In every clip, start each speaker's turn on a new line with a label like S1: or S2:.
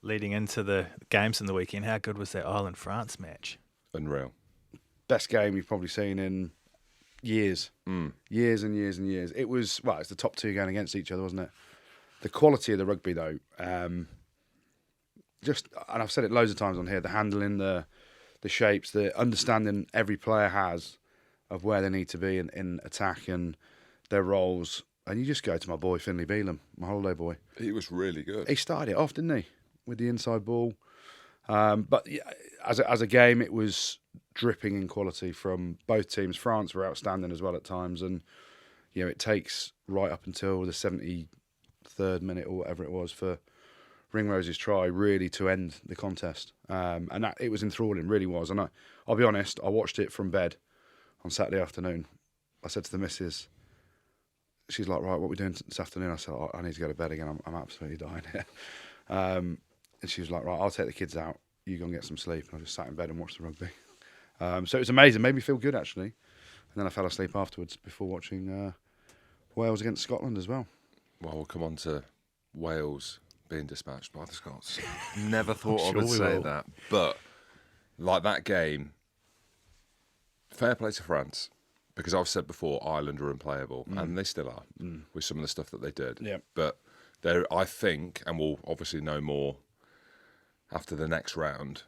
S1: leading into the games in the weekend. How good was that Ireland-France match?
S2: Unreal.
S3: Best game you've probably seen in years. Years and years and years. It was, it's the top two going against each other, wasn't it? The quality of the rugby, though, and I've said it loads of times on here, the handling, the shapes, the understanding every player has of where they need to be in attack and their roles. And you just go to my boy, Finlay Bealham, my holiday boy.
S2: He was really good.
S3: He started it off, didn't he, with the inside ball. But yeah, as a game, it was dripping in quality from both teams. France were outstanding as well at times. And, it takes right up until the 73rd minute or whatever it was for Ringrose's try really to end the contest. And that, it was enthralling, really was. And I'll be honest, I watched it from bed on Saturday afternoon. I said to the missus, she's like, right, what are we doing this afternoon? I said, I need to go to bed again. I'm absolutely dying here. And she was like, right, I'll take the kids out. You go and get some sleep. And I just sat in bed and watched the rugby. So it was amazing. Made me feel good, actually. And then I fell asleep afterwards before watching Wales against Scotland as well.
S2: Well, we'll come on to Wales being dispatched by the Scots. Never thought I
S1: sure
S2: would
S1: we
S2: say
S1: will.
S2: that. But, like that game, fair play to France. Because I've said before, Ireland are unplayable, and they still are, with some of the stuff that they did.
S3: Yeah.
S2: But I think, and we'll obviously know more after the next round,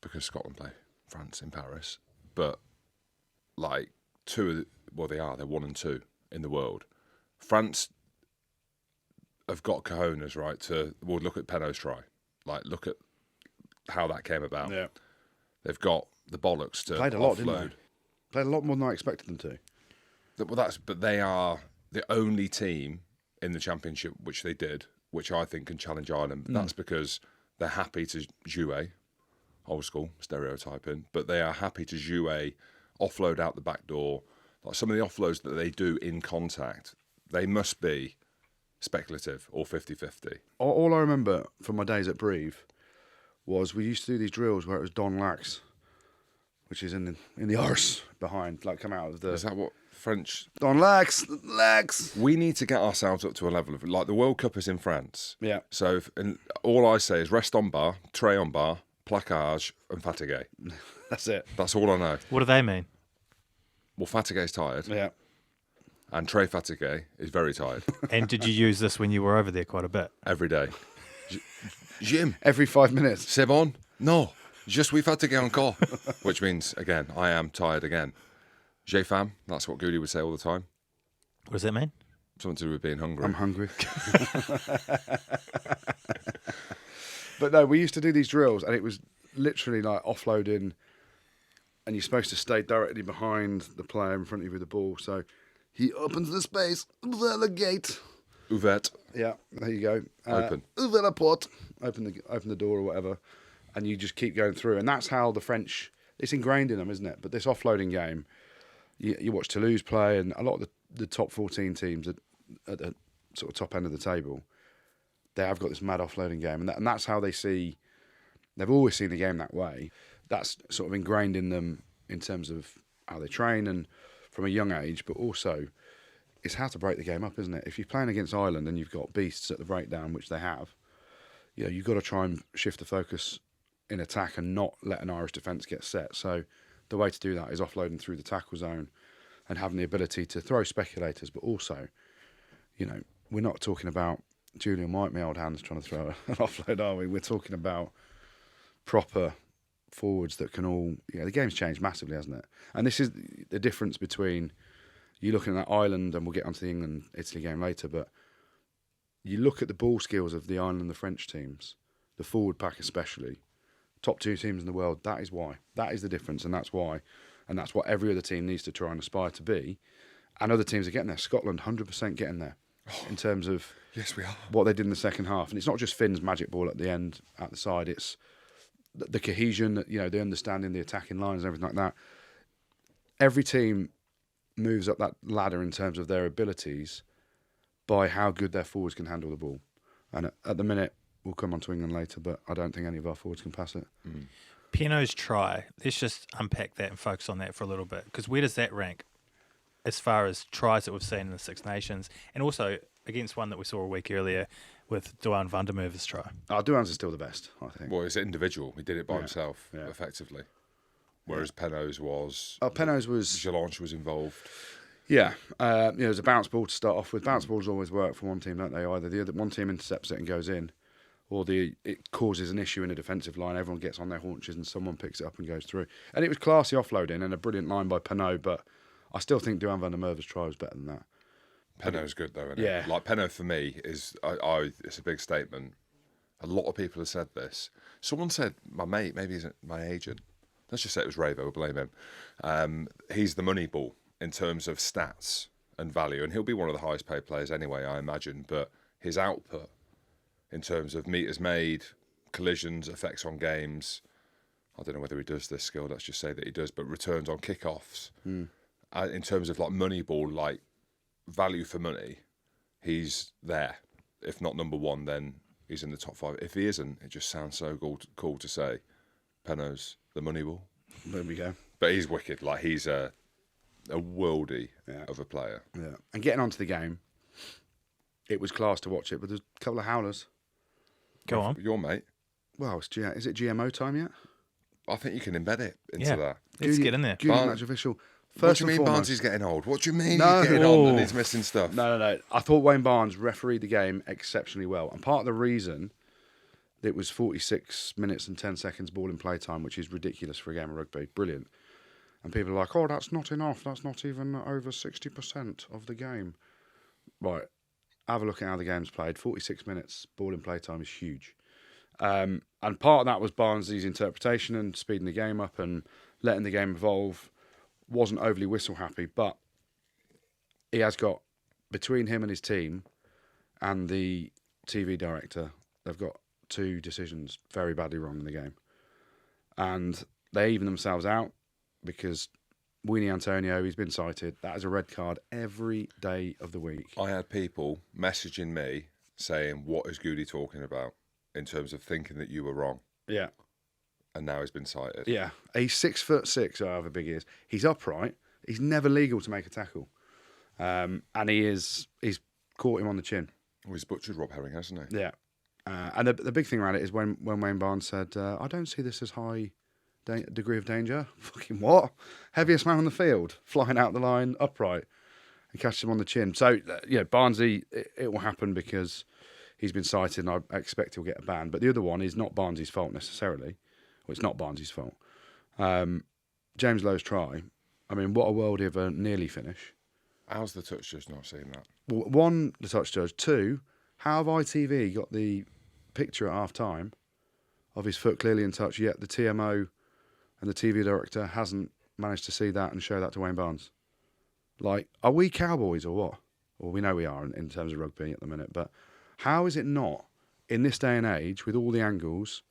S2: because Scotland play France in Paris. But, like, they're 1 and 2 in the world. France have got cojones, right, we'll look at Penaud Try. Like, look at how that came about.
S3: Yeah.
S2: They've got the bollocks to
S3: Played a lot,
S2: offload.
S3: didn't they? Played a lot more than I expected them to.
S2: But they are the only team in the championship which they did, which I think can challenge Ireland. But that's because they're happy to jouer, old school stereotyping, but they are happy to jouer, offload out the back door. Like some of the offloads that they do in contact, they must be speculative or 50-50.
S3: All I remember from my days at Breve was we used to do these drills where it was Don Lax, which is in the arse behind, like come out of the...
S2: Is that what French...
S3: Don Lax!
S2: We need to get ourselves up to a level of... Like, the World Cup is in France.
S3: Yeah.
S2: So, and all I say is rest on bar, tray on bar, placage, and fatigue.
S3: That's it.
S2: That's all I know.
S1: What do they mean?
S2: Well, fatigue's tired,
S3: Yeah.
S2: and tray fatigue is very tired.
S1: And did you use this when you were over there quite a bit?
S2: Every day. Jim,
S3: Every 5 minutes.
S2: c'est bon? No. Je suis fatigué encore. Which means, again, I am tired again. J'ai faim. That's what Goody would say all the time.
S1: What does that mean?
S2: Something to do with being hungry.
S3: I'm hungry. But no, we used to do these drills and it was literally like offloading and you're supposed to stay directly behind the player in front of you with the ball. So he opens the space, ouvert the gate.
S2: Ouvert.
S3: Yeah, there you go.
S2: Open.
S3: Ouvert la porte. Open the door or whatever. And you just keep going through. And that's how the French, it's ingrained in them, isn't it? But this offloading game, you watch Toulouse play and a lot of the top 14 teams at the sort of top end of the table, they have got this mad offloading game. And that's how they've always seen the game that way. That's sort of ingrained in them in terms of how they train and from a young age, but also it's how to break the game up, isn't it? If you're playing against Ireland and you've got beasts at the breakdown, which they have, you've got to try and shift the focus in attack and not let an Irish defence get set. So the way to do that is offloading through the tackle zone and having the ability to throw speculators, but also, we're not talking about Julian White, my old hands, trying to throw an offload, are we? We're talking about proper forwards that can all... the game's changed massively, hasn't it? And this is the difference between you looking at Ireland, and we'll get onto the England-Italy game later, but you look at the ball skills of the Ireland and the French teams, the forward pack especially, top two teams in the world, that is why. That is the difference, and that's why. And that's what every other team needs to try and aspire to be. And other teams are getting there. Scotland, 100% getting there in terms of
S2: Yes, we are.
S3: what they did in the second half. And it's not just Finn's magic ball at the end, at the side. It's the cohesion, the understanding, the attacking lines and everything like that. Every team moves up that ladder in terms of their abilities by how good their forwards can handle the ball. And at the minute, we'll come on to England later, but I don't think any of our forwards can pass it.
S1: Penaud's try. Let's just unpack that and focus on that for a little bit. Because where does that rank as far as tries that we've seen in the Six Nations, and also against one that we saw a week earlier with Duan van der Merwe's try.
S3: Duan's is still the best, I think.
S2: Well, it's individual. He did it by himself,
S3: yeah.
S2: effectively. Whereas Penaud's was...
S3: Penaud's was...
S2: Jalanche was involved.
S3: Yeah. It was a bounce ball to start off with. Bounce balls always work for one team, don't they? Either the other one team intercepts it and goes in, or it causes an issue in a defensive line. Everyone gets on their haunches and someone picks it up and goes through. And it was classy offloading and a brilliant line by Penaud, but I still think Duan van der Merwe's try was better than that.
S2: Penaud's good, though, isn't it?
S3: Yeah.
S2: Like, Penaud, for me, is... it's a big statement. A lot of people have said this. Someone said, my mate, maybe he's my agent. Let's just say it was Ravo, we'll blame him. He's the money ball in terms of stats and value, and he'll be one of the highest paid players anyway, I imagine, but his output in terms of meters made, collisions, effects on games, I don't know whether he does this skill, let's just say that he does, but returns on kickoffs, in terms of like money ball, like value for money, he's there. If not number one, then he's in the top 5. If he isn't, it just sounds so cool to say Penaud's the money ball.
S3: There we go.
S2: But he's wicked. Like, he's a worldie of a player.
S3: Yeah. And getting onto the game, it was class to watch it, but there's a couple of howlers.
S1: Go on.
S2: Your mate.
S3: Well, is it GMO time yet?
S2: I think you can embed it into that.
S1: Let's get in there.
S3: Goody match official.
S2: What do you mean Barnes is getting old? What do you mean he's getting old and he's missing stuff?
S3: No. I thought Wayne Barnes refereed the game exceptionally well. And part of the reason it was 46 minutes and 10 seconds ball in play time, which is ridiculous for a game of rugby. Brilliant. And people are like, oh, that's not enough. That's not even over 60% of the game. Right. Have a look at how the game's played. 46 minutes ball in play time is huge. And part of that was Barnes' interpretation and speeding the game up and letting the game evolve. Wasn't overly whistle happy, but he has got, between him and his team and the TV director, they've got 2 decisions very badly wrong in the game. And they even themselves out because Weenie Antonio, he's been cited. That is a red card every day of the week.
S2: I had people messaging me saying, what is Goody talking about in terms of thinking that you were wrong?
S3: Yeah.
S2: And now he's been cited.
S3: Yeah. He's 6'6", however big he is. He's upright. He's never legal to make a tackle. And he's caught him on the chin.
S2: Well, he's butchered Rob Herring, hasn't he?
S3: Yeah. And the big thing around it is when Wayne Barnes said, I don't see this as high degree of danger. Fucking what? Heaviest man on the field, flying out the line, upright, and catches him on the chin. So, Barnesy, it will happen because he's been cited and I expect he'll get a ban. But the other one is not Barnesy's fault necessarily. Well, it's not Barnesy's fault. James Lowe's try, I mean, what a worldie of a nearly finish.
S2: How's the touch judge not seen that?
S3: Well, 1, the touch judge. 2, how have ITV got the picture at half-time of his foot clearly in touch, yet the TMO and the TV director hasn't managed to see that and show that to Wayne Barnes? Like, are we cowboys or what? Well, we know we are in terms of rugby at the minute, but how is it not, in this day and age, with all the angles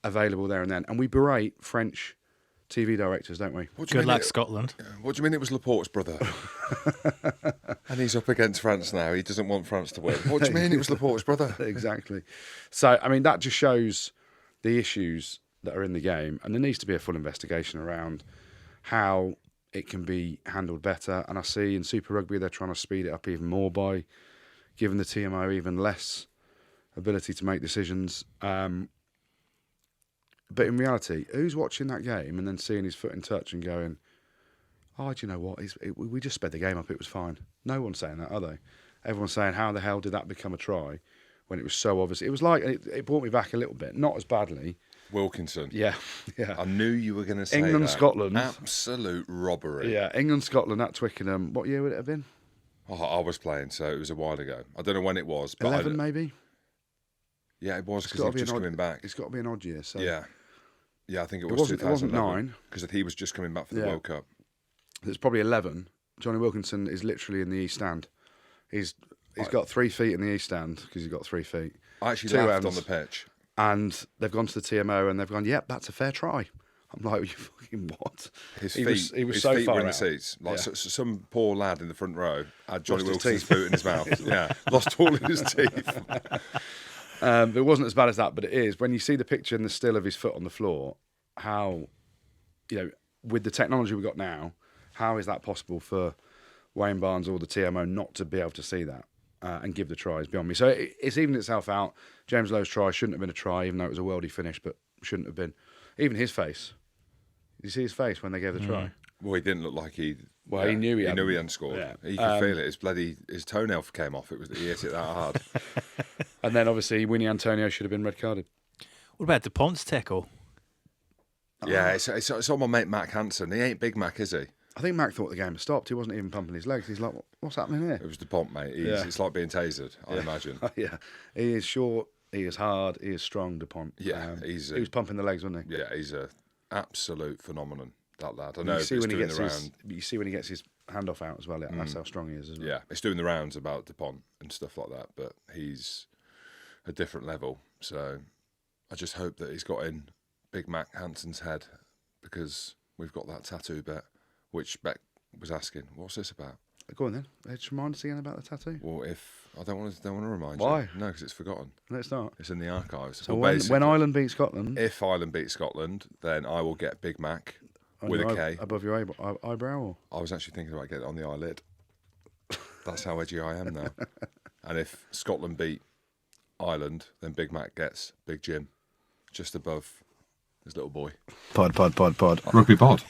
S3: available there and then? And we berate French TV directors, don't we?
S1: Good luck, Scotland.
S2: What do you mean it was Laporte's brother? And he's up against France now. He doesn't want France to win. What do you mean it was Laporte's brother?
S3: Exactly. So, I mean, that just shows the issues that are in the game. And there needs to be a full investigation around how it can be handled better. And I see in Super Rugby they're trying to speed it up even more by giving the TMO even less ability to make decisions. But in reality, who's watching that game and then seeing his foot in touch and going, oh, do you know what? We just sped the game up. It was fine. No one's saying that, are they? Everyone's saying, how the hell did that become a try when it was so obvious? It was like, it brought me back a little bit. Not as badly.
S2: Wilkinson.
S3: Yeah.
S2: I knew you were going to say
S3: England,
S2: that.
S3: Scotland.
S2: Absolute robbery.
S3: Yeah, England, Scotland at Twickenham. What year would it have been?
S2: Oh, I was playing, so it was a while ago. I don't know when it was. But
S3: 11 maybe?
S2: Yeah, it was because he was just coming back.
S3: It's got to be an odd year. So.
S2: Yeah, I think it was 2011.
S3: It wasn't 9.
S2: Because he was just coming back for the World Cup.
S3: It's probably 11. Johnny Wilkinson is literally in the East Stand. He's got 3 feet in the East Stand because he's got 3 feet.
S2: I actually
S3: 2
S2: laughed
S3: ends,
S2: on the pitch.
S3: And they've gone to the TMO and they've gone, yep, that's a fair try. I'm like, you fucking what?
S2: His
S3: feet
S2: so
S3: far
S2: were in
S3: out.
S2: the seats. Like
S3: Yeah.
S2: some poor lad in the front row had Johnny
S3: Lost his
S2: Wilkinson's
S3: teeth.
S2: foot in his mouth. Yeah, lost all of his teeth.
S3: It wasn't as bad as that, but it is. When you see the picture and the still of his foot on the floor, how, with the technology we've got now, how is that possible for Wayne Barnes or the TMO not to be able to see that? and give the tries beyond me. So it's evened itself out. James Lowe's try shouldn't have been a try, even though it was a worldy finish, but shouldn't have been. Even his face. Did you see his face when they gave the try?
S2: Well, he didn't look like he.
S3: Well, he knew he
S2: hadn't scored.
S3: Yeah.
S2: He could feel it. His toenail came off. He hit it that hard.
S3: And then obviously Winnie Antonio should have been red carded.
S1: What about Dupont's tackle?
S2: Yeah, it's on my mate Mac Hansen. He ain't Big Mac, is he?
S3: I think Mac thought the game had stopped. He wasn't even pumping his legs. He's like, "What's happening here?"
S2: It was Dupont, mate. It's like being tasered, I imagine.
S3: Yeah, he is short. He is hard. He is strong. Dupont.
S2: Yeah,
S3: he was pumping the legs, wasn't he?
S2: Yeah, he's a absolute phenomenon. That lad. I know.
S3: You see when he
S2: doing
S3: gets
S2: the
S3: his.
S2: round.
S3: You see when he gets his handoff out as well. Yeah, that's how strong he is. Isn't it?
S2: Yeah, it's doing the rounds about Dupont and stuff like that. But he's a different level. So I just hope that he's got in Big Mac Hansen's head, because we've got that tattoo bet, which Beck was asking, "What's this about?"
S3: Go on then. Just remind us again about the tattoo.
S2: Well, if I don't want to remind
S3: Why?
S2: you. No, because it's forgotten.
S3: No, it's not.
S2: It's in the archives.
S3: So
S2: Well,
S3: when Ireland beat Scotland,
S2: if Ireland beat Scotland, then I will get Big Mac
S3: on
S2: with
S3: your
S2: a K.
S3: above your eyebrow, or
S2: I was actually thinking about getting it on the eyelid. That's how edgy I am now. And if Scotland beat Ireland, then Big Mac gets Big Jim just above his little boy.
S3: Pod.
S4: Rugby Pod.